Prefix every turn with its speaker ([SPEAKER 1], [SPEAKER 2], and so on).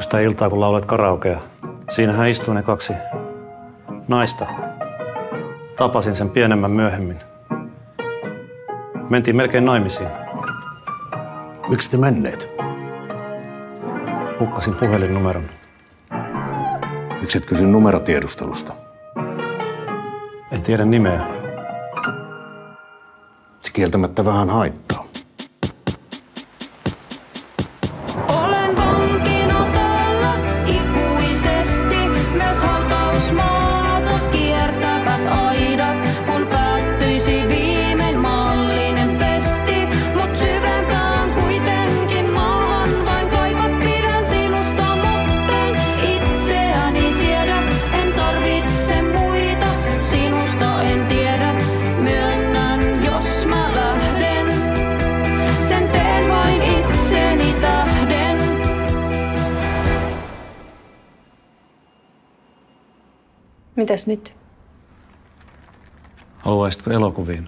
[SPEAKER 1] sitä iltaa, kun laulet karaokea. Siinähän istuu ne kaksi naista. Tapasin sen pienemmän myöhemmin. Mentiin melkein naimisiin.
[SPEAKER 2] Miksi te menneet?
[SPEAKER 1] Hukkasin puhelinnumeron.
[SPEAKER 2] Miksi et kysy numerotiedustelusta?
[SPEAKER 1] En tiedä nimeä.
[SPEAKER 2] Se kieltämättä vähän haittaa.
[SPEAKER 3] Olen vankina täällä ikuisesti, myös hautausmaata kiertävät aidat, kun päättyisi viimein maallinen pesti. Mut syvempään kuitenkin maahan vain kaivat, pidän sinusta, mutten itseäni siedä. En tarvitse muita, sinusta en tiedä, myönnän jos mä lähden. Sen teen vain itseni tähden.
[SPEAKER 4] Mitäs nyt?
[SPEAKER 1] Haluaisitko elokuviin?